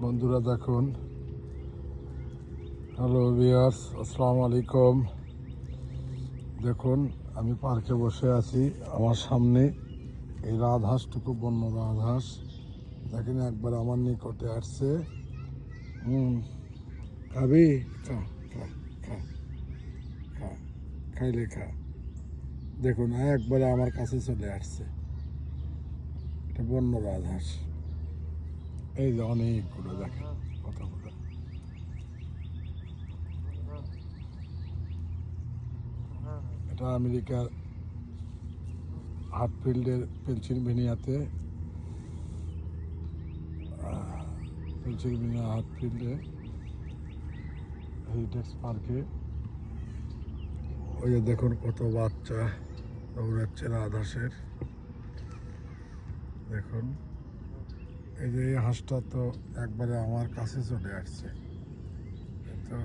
বন্ধুরা দেখুন, hello viewers, আসসালামু আলাইকুম। দেখুন, আমি পার্কে বসে আছি। আমার সামনে এই রাজহাঁসটুকু, বন্য রাজহাঁস, দেখেন একবার আমার নিকটে আসছে। খাবি? খা, খা, খা, খা, খাইলে খা। দেখুন, একবারে আমার কাছে চলে আসছে। এটা বন্য রাজহাঁস। এই যে অনেকগুলো, দেখেন কতগুলো। এটা আমেরিকার হার্টফিল্ডের পেনসিলভেনিয়া হার্টফিল্ডে হেরিটেজ পার্কে। ওই যে দেখুন কত বাচ্চা দৌড়াচ্ছে রাজহাঁসের। দেখুন, এই যে এই হাঁসটা তো একবারে আমার কাছে চলে আসছে। তো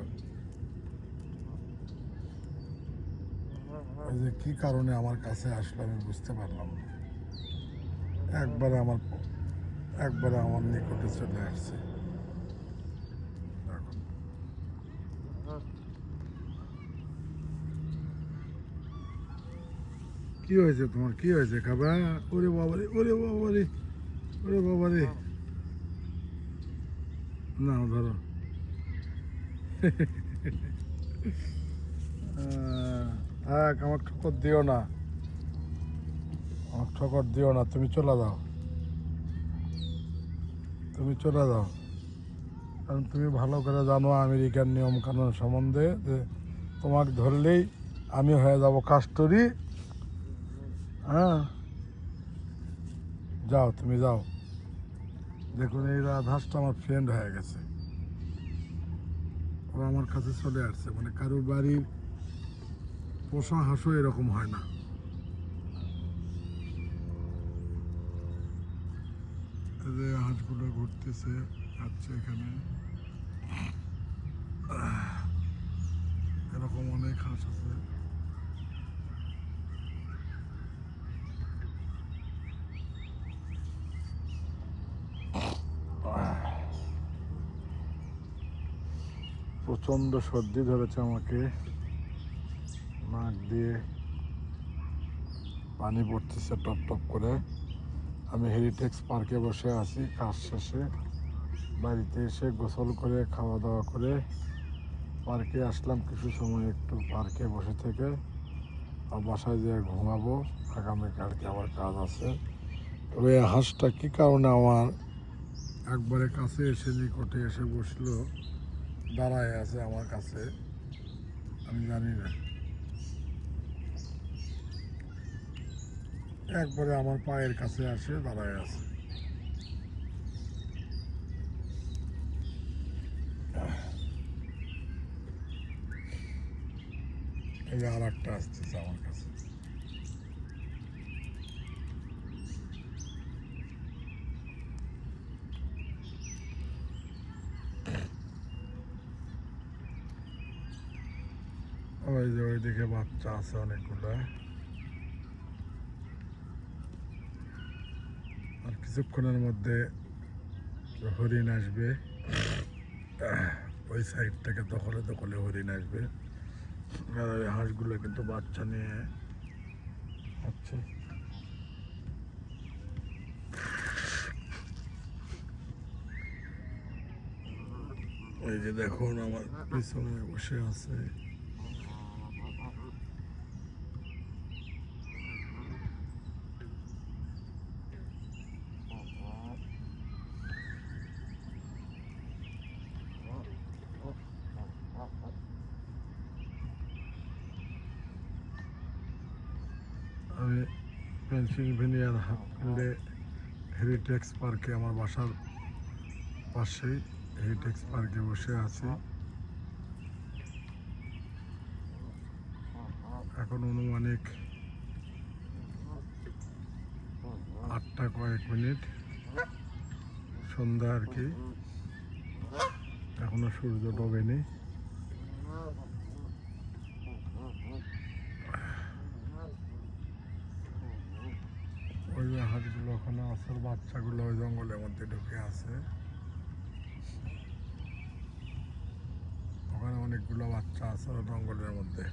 এই যে কী কারণে আমার কাছে আসলো আমি বুঝতে পারলাম না। একবারে আমার নিকটে চলে আসছে। দেখুন, কি হয়েছে তোমার? কি হয়েছে? খাবা? ওরে বাবারে, ওরে বাবারে, ওরে বাবারে, না ধরো। আমাকে ঠোকর দিও না, আমাকে ঠোকর দিও না। তুমি চলে যাও, তুমি চলে যাও। কারণ তুমি ভালো করে জানো আমেরিকার নিয়ম কানুন সম্বন্ধে, যে তোমাকে ধরলেই আমি হয়ে যাব কাস্টডি। হ্যাঁ, যাও, তুমি যাও। দেখুন, এই রাজহাঁসটা আমার ফ্রেন্ড হয়ে গেছে। ও আমার কাছে চলে আসছে। মানে কারোর বাড়ির পোষা হাঁসও এরকম হয় না। এই যে হাঁসগুলো ঘুরতেছে, যাচ্ছে এখানে। এরকম অনেক হাঁস আছে। প্রচণ্ড সর্দি ধরেছে আমাকে, নাক দিয়ে পানি পড়তেছে টপ টপ করে। আমি হেরিটেজ পার্কে বসে আছি, কাজ শেষে বাড়িতে এসে গোসল করে খাওয়া দাওয়া করে পার্কে আসলাম। কিছু সময় একটু পার্কে বসে থেকে আর বাসায় যেয়ে ঘুমাবো। আগামীকালকে আবার কাজ আছে। তবে হাঁসটা কী কারণে আমার একবারে কাছে এসে নিকটে এসে বসলো, দাঁড়ায় আছে আমার কাছে, আমি জানি না। একবারে আমার পায়ের কাছে আসে দাঁড়ায় আছে। এই যে আর একটা আসতেছে আমার কাছে। ওই যে ওইদিকে বাচ্চা আছে অনেকগুলো। আর কিছুক্ষণের মধ্যে হরিণ আসবে। ওই সাইড থেকে দখলে দখলে হরিণ আসবে। আর ওই হাঁসগুলো কিন্তু বাচ্চা নিয়ে হচ্ছে। ওই যে দেখুন আমার পিছনে বসে আছে। আমি পেনসিলভেনিয়ার হার্টফিল্ডে হেরিটেজ পার্কে, আমার বাসার পাশেই হেরিটেজ পার্কে বসে আছি। এখন অনুমানিক 8টা কয়েক মিনিট, সন্ধ্যা আর কি। এখনো সূর্য ডোবেনি। ওই যে হাঁসগুলো ওখানে আছে, বাচ্চাগুলো ওই জঙ্গলের মধ্যে ঢুকে আছে। ওখানে অনেকগুলো বাচ্চা আছে জঙ্গলের মধ্যে।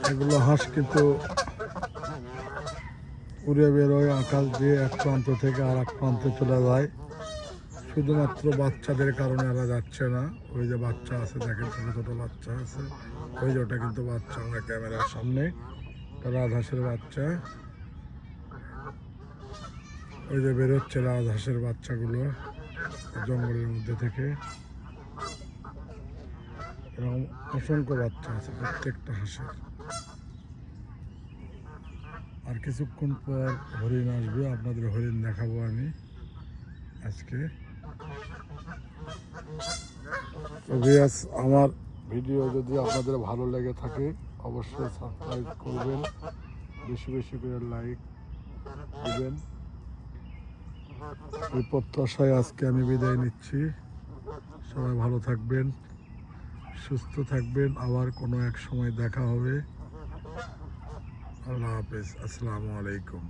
এগুলো হাঁস কিন্তু উড়ে বেরোয় আকাশ দিয়ে, এক প্রান্ত থেকে আর এক প্রান্তে চলে যায়। শুধুমাত্র বাচ্চাদের কারণে এরা যাচ্ছে না। ওই যে বাচ্চা আছে, দেখেন ছোটো ছোটো বাচ্চা আছে, ওই যে ওটা কিন্তু বাচ্চা, আমার ক্যামেরার সামনে রাজহাঁসের বাচ্চা। ওই যে বেরোচ্ছে রাজহাঁসের বাচ্চাগুলো জঙ্গলের মধ্যে থেকে। এরকম অসংখ্য বাচ্চা আছে প্রত্যেকটা হাঁসের। আর কিছুক্ষণ পর হরিণ আসবে, আপনাদের হরিণ দেখাবো আমি আজকে। তো ভিউয়ার্স, আমার ভিডিও যদি আপনাদের ভালো লেগে থাকে অবশ্যই সাবস্ক্রাইব করবেন, বেশি বেশি করে লাইক দিবেন। এই প্রত্যাশায় আজকে আমি বিদায় নিচ্ছি। সবাই ভালো থাকবেন, সুস্থ থাকবেন, আবার কোনো এক সময় দেখা হবে। আল্লাহ হাফেজ, আসসালামু আলাইকুম।